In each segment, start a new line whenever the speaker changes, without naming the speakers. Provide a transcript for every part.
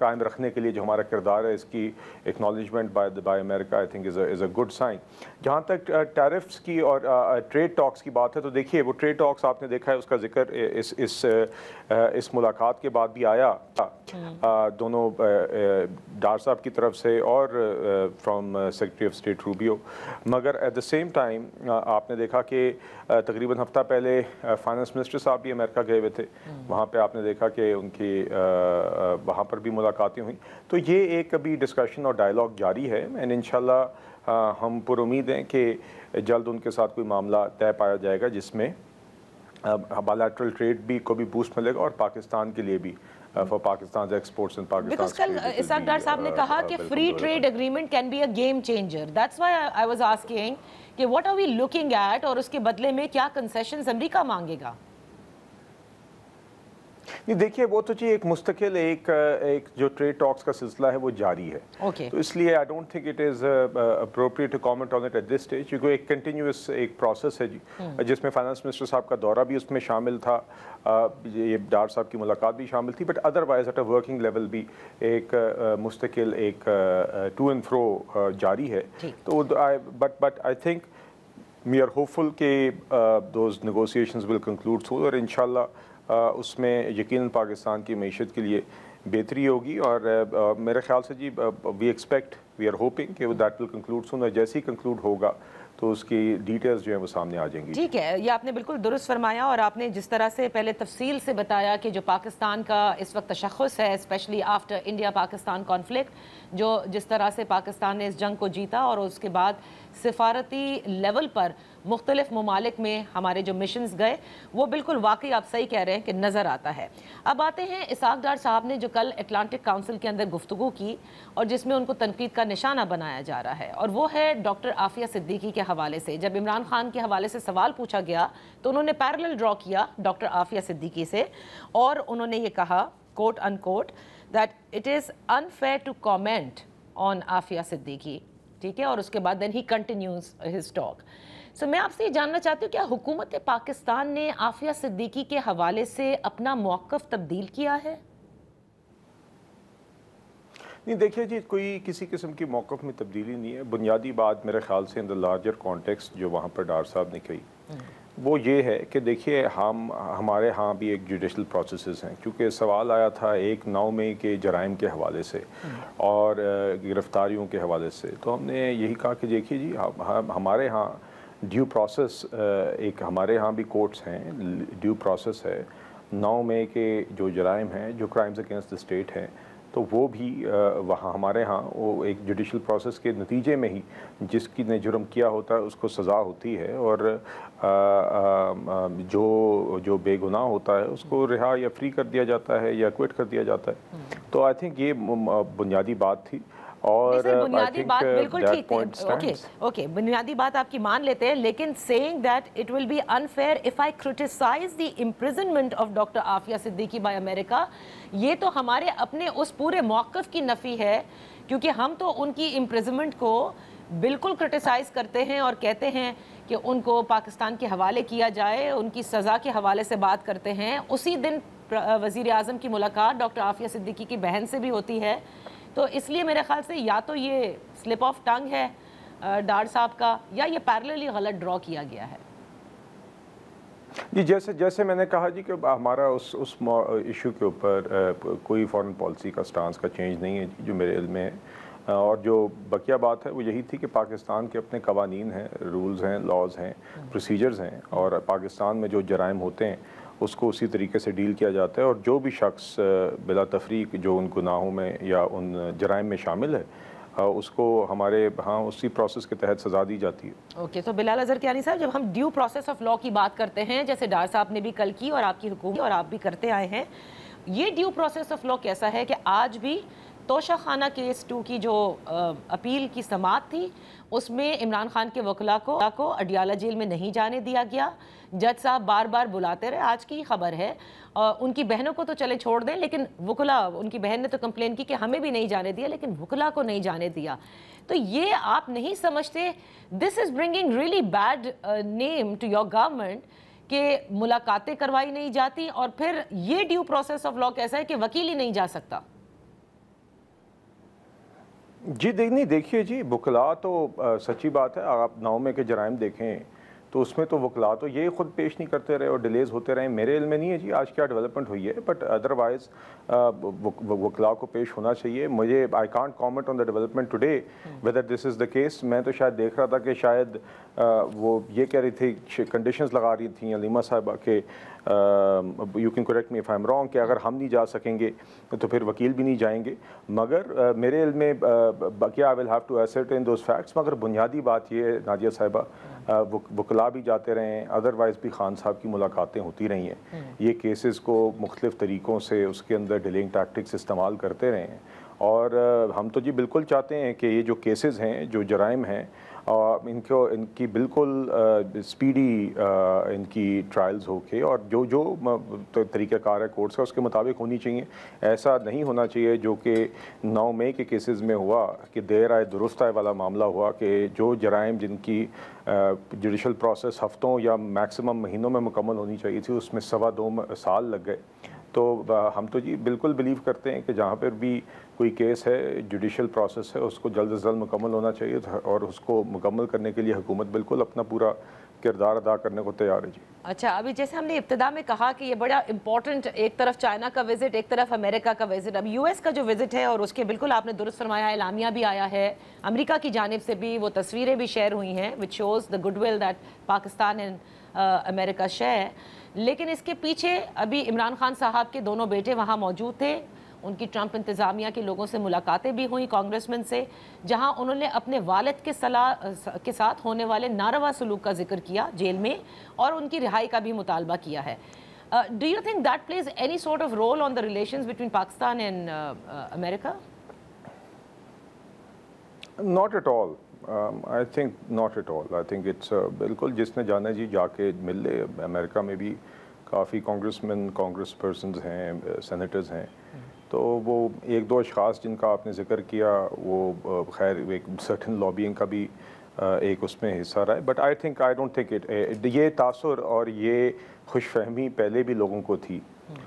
قائم رکھنے کے لیے جو ہمارا کردار ہے اس کی acknowledgement by America I think is a good sign. جہاں تک ٹیرفس کی اور ٹریڈ ٹاکس کی بات ہے تو دیکھیے وہ ٹریڈ ٹاکس آپ نے دیکھا ہے اس کا ذکر اس ملاقات کے بعد بھی آیا دونوں ڈار صاحب کی طرف سے اور from secretary of state Rubio. مگر ایٹ دا سیم ٹائم آپ نے دیکھا کہ تقریباً ہفتہ پہلے فائنانس منسٹر صاحب بھی امریکہ گئے ہوئے تھے. وہاں پہ آپ نے دیکھا کہ ان کی وہاں پر بھی ملاقاتیں ہوئیں. تو یہ ایک ابھی ڈسکشن اور ڈائلاگ جاری ہے اینڈ انشاءاللہ ہم پر امید ہیں کہ جلد ان کے ساتھ کوئی معاملہ طے پایا جائے گا جس میں بائیلیٹرل ٹریڈ بھی کو بھی بوسٹ ملے گا اور پاکستان کے لیے بھی for Pakistan's exports and Pakistan's
because کل اسحاق ڈار صاحب نے کہا کہ free trade agreement can be a game changer. That's why I was asking کہ what are we looking at اور اس کے بدلے میں کیا concessions امریکہ مانگے گا.
نہیں دیکھیے وہ تو ایک مستقل ایک جو ٹریڈ ٹاکس کا سلسلہ ہے وہ جاری ہے. تو اس لیے I don't think it is appropriate to comment on it at this stage کیونکہ ایک کنٹینیوس ایک پروسیس ہے جی جس میں فائنانس منسٹر صاحب کا دورہ بھی اس میں شامل تھا, یہ ڈار صاحب کی ملاقات بھی شامل تھی, but otherwise at a working level بھی ایک مستقل ایک ٹو اینڈ فرو جاری ہے. تو but I think we are hopeful کہ those negotiations will conclude soon اور انشاءاللہ اس میں یقیناً پاکستان کی معیشت کے لیے بہتری ہوگی. اور میرے خیال سے جی وی آر ہوپنگ کہ دیٹ ول کنکلوڈ سون, اور جیسے ہی کنکلوڈ ہوگا تو اس کی ڈیٹیلز جو ہیں وہ سامنے آ جائیں گی.
ٹھیک ہے, یہ آپ نے بالکل درست فرمایا اور آپ نے جس طرح سے پہلے تفصیل سے بتایا کہ جو پاکستان کا اس وقت تشخص ہے especially after India Pakistan conflict, جو جس طرح سے پاکستان نے اس جنگ کو جیتا اور اس کے بعد سفارتی لیول پر مختلف ممالک میں ہمارے جو مشنز گئے وہ بالکل واقعی آپ صحیح کہہ رہے ہیں کہ نظر آتا ہے. اب آتے ہیں اسحاق ڈار صاحب نے جو کل اٹلانٹک کاؤنسل کے اندر گفتگو کی اور جس میں ان کو تنقید کا نشانہ بنایا جا رہا ہے, اور وہ ہے ڈاکٹر عافیہ صدیقی کے حوالے سے. جب عمران خان کے حوالے سے سوال پوچھا گیا تو انہوں نے پیرلل ڈرا کیا ڈاکٹر عافیہ صدیقی سے اور انہوں نے یہ کہا کوٹ ان کوٹ that it is unfair to comment on Aafia Siddiqui. ٹھیک ہے, اور اس کے بعد then he continues his talk. So میں آپ سے یہ جاننا چاہتی ہوں کیا حکومت پاکستان نے عافیہ صدیقی کے حوالے سے اپنا موقف تبدیل کیا ہے؟
نہیں دیکھیے جی کوئی کسی قسم کی موقف میں تبدیلی نہیں ہے. بنیادی بات میرے خیال سے ان دا لارجر کانٹیکسٹ جو وہاں پر ڈار صاحب نے کہی وہ یہ ہے کہ دیکھیے ہمارے ہاں بھی ایک جوڈیشل پروسیسز ہیں, کیونکہ سوال آیا تھا 1/9 میں کے جرائم کے حوالے سے اور گرفتاریوں کے حوالے سے. تو ہم نے یہی کہا کہ دیکھیے جی ہمارے ہاں ڈیو پروسیس ایک ہمارے ہاں بھی کورٹس ہیں, ڈیو پروسیس ہے. 9 مئی کے جو جرائم ہیں جو کرائمز اگینسٹ دا اسٹیٹ ہیں تو وہ بھی وہاں ہمارے ہاں وہ ایک جوڈیشل پروسیس کے نتیجے میں ہی جس کی نے جرم کیا ہوتا ہے اس کو سزا ہوتی ہے اور جو بے گناہ ہوتا ہے اس کو رہا یا فری کر دیا جاتا ہے یا کوئٹ کر دیا جاتا ہے. تو آئی تھنک یہ بنیادی بات تھی. اور
بنیادی بات بالکل ٹھیک ہے, اوکے بنیادی بات آپ کی مان لیتے ہیں, لیکن saying that it will be unfair if I criticize the imprisonment of Dr. Aafia Siddiqui by America, یہ تو ہمارے اپنے اس پورے موقف کی نفی ہے کیونکہ ہم تو ان کی امپریزنمنٹ کو بالکل کرٹیسائز کرتے ہیں اور کہتے ہیں کہ ان کو پاکستان کے حوالے کیا جائے, ان کی سزا کے حوالے سے بات کرتے ہیں. اسی دن وزیر اعظم کی ملاقات ڈاکٹر عافیہ صدیقی کی بہن سے بھی ہوتی ہے. تو اس لیے میرے خیال سے یا تو یہ سلپ آف ٹنگ ہے ڈار صاحب کا یا یہ پیرللی غلط ڈرا کیا گیا ہے.
جی جیسے میں نے کہا جی کہ ہمارا اس ایشو کے اوپر کوئی فارن پالیسی کا سٹانس کا چینج نہیں ہے جو میرے علم میں ہے. اور جو بقیہ بات ہے وہ یہی تھی کہ پاکستان کے اپنے قوانین ہیں, رولز ہیں, لاز ہیں, پروسیجرز ہیں, اور پاکستان میں جو جرائم ہوتے ہیں اس کو اسی طریقے سے ڈیل کیا جاتا ہے. اور جو بھی شخص بلا تفریق جو ان گناہوں میں یا ان جرائم میں شامل ہے اس کو ہمارے ہاں اسی پروسیس کے تحت سزا دی جاتی ہے.
اوکے, تو بلال اظہر کیانی صاحب, جب ہم ڈیو پروسیس آف لا کی بات کرتے ہیں جیسے ڈار صاحب نے بھی کل کی اور آپ کی حکومت اور آپ بھی کرتے آئے ہیں, یہ ڈیو پروسیس آف لا کیسا ہے کہ آج بھی توشہ خانہ کیس 2 کی جو اپیل کی سماعت تھی اس میں عمران خان کے وکلاء کو اڈیالہ جیل میں نہیں جانے دیا گیا. جج صاحب بار بار بلاتے رہے. آج کی خبر ہے ان کی بہنوں کو تو چلے چھوڑ دیں, لیکن وکلاء, ان کی بہن نے تو کمپلین کی کہ ہمیں بھی نہیں جانے دیا, لیکن وکلاء کو نہیں جانے دیا. تو یہ آپ نہیں سمجھتے this is bringing really bad name to your government کہ ملاقاتیں کروائی نہیں جاتی اور پھر یہ ڈیو پروسیس آف لا کیسا ہے کہ وکیل ہی نہیں جا سکتا؟
جی نہیں دیکھیے جی، وکلا تو سچی بات ہے، آپ 9 مئی کے جرائم دیکھیں تو اس میں تو وکلا تو یہ خود پیش نہیں کرتے رہے اور ڈیلیز ہوتے رہے. میرے علم میں نہیں ہے جی آج کیا ڈیولپمنٹ ہوئی ہے، بٹ ادروائز وکلا کو پیش ہونا چاہیے. مجھے I can't comment on the development today whether this is the case. میں تو شاید دیکھ رہا تھا کہ شاید وہ یہ کہہ رہی تھی، کنڈیشنز لگا رہی تھیں علیمہ صاحبہ کہ you can correct me if I am wrong, کہ اگر ہم نہیں جا سکیں گے تو پھر وکیل بھی نہیں جائیں گے. مگر میرے علم میں کیا I will have to ascertain those facts, مگر بنیادی بات یہ ہے نادیہ صاحبہ، وکلا بھی جاتے رہے ہیں، ادروائز بھی خان صاحب کی ملاقاتیں ہوتی رہی ہیں. یہ کیسز کو مختلف طریقوں سے اس کے اندر ڈیلنگ ٹیکٹکس استعمال کرتے رہے ہیں. اور ہم تو جی بالکل چاہتے ہیں کہ یہ جو کیسز ہیں، جو جرائم ہیں، ان کی بالکل اسپیڈی ان کی ٹرائلز ہو کے، اور جو طریقہ کار ہے کورٹس کا اس کے مطابق ہونی چاہیے. ایسا نہیں ہونا چاہیے جو کہ 9 مئی کے کیسز میں ہوا کہ دیر آئے درست آئے والا معاملہ ہوا، کہ جو جرائم جن کی جوڈیشل پروسیس ہفتوں یا میکسیمم مہینوں میں مکمل ہونی چاہیے تھی، اس میں 2.25 سال لگ گئے. تو ہم تو جی بالکل بلیو کرتے ہیں کہ جہاں پر بھی کوئی کیس ہے، جوڈیشل پروسیس ہے، اس کو جلد از جلد مکمل ہونا چاہیے، اور اس کو مکمل کرنے کے لیے حکومت بالکل اپنا پورا کردار ادا کرنے کو تیار ہے جی.
اچھا، ابھی جیسے ہم نے ابتدا میں کہا کہ یہ بڑا امپورٹنٹ، ایک طرف چائنا کا وزٹ، ایک طرف امریکہ کا وزٹ. اب یو ایس کا جو وزٹ ہے، اور اس کے بالکل آپ نے درست فرمایا، اعلامیہ بھی آیا ہے امریکہ کی جانب سے بھی، وہ تصویریں بھی شیئر ہوئی ہیں which shows the goodwill that Pakistan and America share. لیکن اس کے پیچھے ابھی عمران خان صاحب کے دونوں بیٹے وہاں موجود تھے، ان کی ٹرمپ انتظامیہ کے لوگوں سے ملاقاتیں بھی ہوئیں، کانگریسمین سے، جہاں انہوں نے اپنے والد کے ساتھ ہونے والے ناروا سلوک کا ذکر کیا جیل میں، اور ان کی رہائی کا بھی مطالبہ کیا ہے. Do you think that plays any sort of role on the relations between Pakistan and America?
Not at all. I think not at all. I think it's بالکل جس نے جانا جی جا کے مل لے. امریکہ میں بھی کافی کانگریس پرسنز ہیں، سینیٹرز ہیں، تو وہ ایک دو اشخاص جن کا آپ نے ذکر کیا، وہ خیر ایک سرٹن لابینگ کا بھی ایک اس میں حصہ رہا ہے. بٹ آئی ڈونٹ تھنک یہ تاثر اور یہ خوش فہمی پہلے بھی لوگوں کو تھی،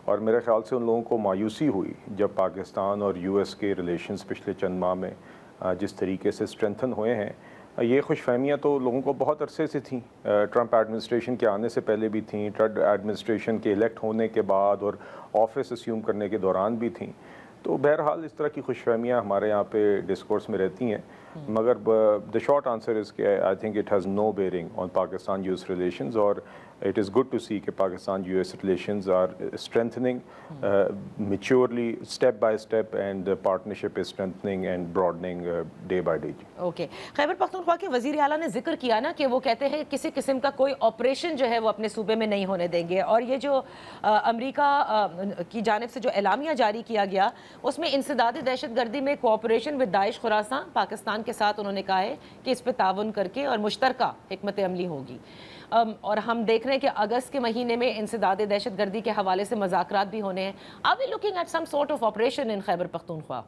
اور میرے خیال سے ان لوگوں کو مایوسی ہوئی جب پاکستان اور یو ایس کے ریلیشنز پچھلے چند ماہ میں جس طریقے سے اسٹرینتھن ہوئے ہیں. یہ خوش فہمیاں تو لوگوں کو بہت عرصے سے تھیں، ٹرمپ ایڈمنسٹریشن کے آنے سے پہلے بھی تھیں، ٹرمپ ایڈمنسٹریشن کے الیکٹ ہونے کے بعد اور آفس اسیوم کرنے کے دوران بھی تھیں. تو بہرحال اس طرح کی خوش فہمیاں ہمارے یہاں پہ ڈسکورس میں رہتی ہیں. مگر دا شارٹ آنسر از کہ I think it has no bearing on Pakistan U S relations, اور it is good to see کہ Pakistan U S relations are strengthening maturely step by step, and partnership is strengthening and broadening day by day.
Okay, Khyber Pakhtunkhwa کے وزیر اعلیٰ نے ذکر کیا نا کہ وہ کہتے ہیں کسی قسم کا کوئی آپریشن جو ہے وہ اپنے صوبے میں نہیں ہونے دیں گے، اور یہ جو امریکہ کی جانب سے جو اعلامیہ جاری کیا گیا، اس میں انسداد دہشت گردی میں کوآپریشن ود داعش خراسان پاکستان کے ساتھ انہوں نے کہا ہے کہ اس پہ تعاون کر کے اور مشترکہ حکمت عملی ہوگی. اور ہم دیکھ رہے ہیں کہ اگست کے مہینے میں انسداد دہشت گردی کے حوالے سے مذاکرات بھی ہونے ہیں. Are we looking at some sort of operation in Khyber Pakhtunkhwa?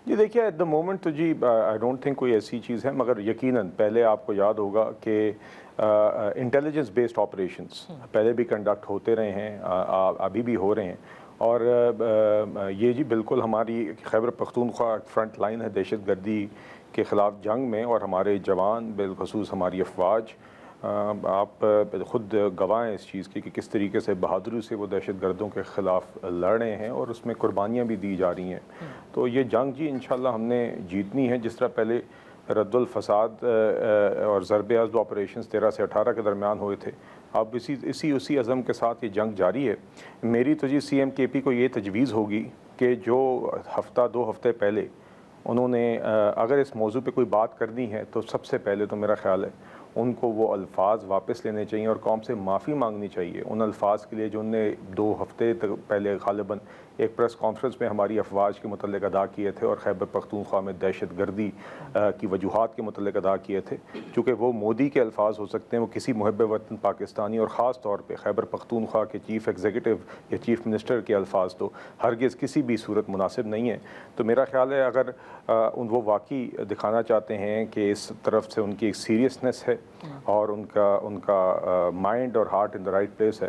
جی دیکھیے ایٹ دا مومنٹ تو جی آئی ڈونٹ تھنک کوئی ایسی چیز ہے، مگر یقیناً پہلے آپ کو یاد ہوگا کہ انٹیلیجنس بیسڈ آپریشنس پہلے بھی کنڈکٹ ہوتے رہے ہیں، ابھی بھی ہو رہے ہیں. اور یہ جی بالکل ہماری خیبر پختونخوا فرنٹ لائن ہے دہشت گردی کے خلاف جنگ میں، اور ہمارے جوان بالخصوص ہماری افواج، آپ خود گواہ ہیں اس چیز کی کہ کس طریقے سے بہادری سے وہ دہشت گردوں کے خلاف لڑ رہے ہیں، اور اس میں قربانیاں بھی دی جا رہی ہیں. تو یہ جنگ جی انشاءاللہ ہم نے جیتنی ہے. جس طرح پہلے رد الفساد اور ضرب عضد آپریشنز 13 سے 18 کے درمیان ہوئے تھے، اب اسی عزم کے ساتھ یہ جنگ جاری ہے. میری تو جی سی ایم کے پی کو یہ تجویز ہوگی کہ جو ہفتہ 2 ہفتے پہلے انہوں نے اگر اس موضوع پہ کوئی بات کرنی ہے، تو سب سے پہلے تو میرا خیال ہے ان کو وہ الفاظ واپس لینے چاہیے اور قوم سے معافی مانگنی چاہیے ان الفاظ کے لیے جو انہوں نے 2 ہفتے پہلے غالباً ایک پریس کانفرنس میں ہماری افواج کے متعلق ادا کیے تھے، اور خیبر پختونخوا میں دہشت گردی کی وجوہات کے متعلق ادا کیے تھے. چونکہ وہ مودی کے الفاظ ہو سکتے ہیں، وہ کسی محب وطن پاکستانی اور خاص طور پہ خیبر پختونخوا کے چیف ایگزیکٹو یا چیف منسٹر کے الفاظ تو ہرگز کسی بھی صورت مناسب نہیں ہے. تو میرا خیال ہے اگر وہ واقعی دکھانا چاہتے ہیں کہ اس طرف سے ان کی ایک سیریسنس ہے اور ان کا مائنڈ اور heart in the right place ہے،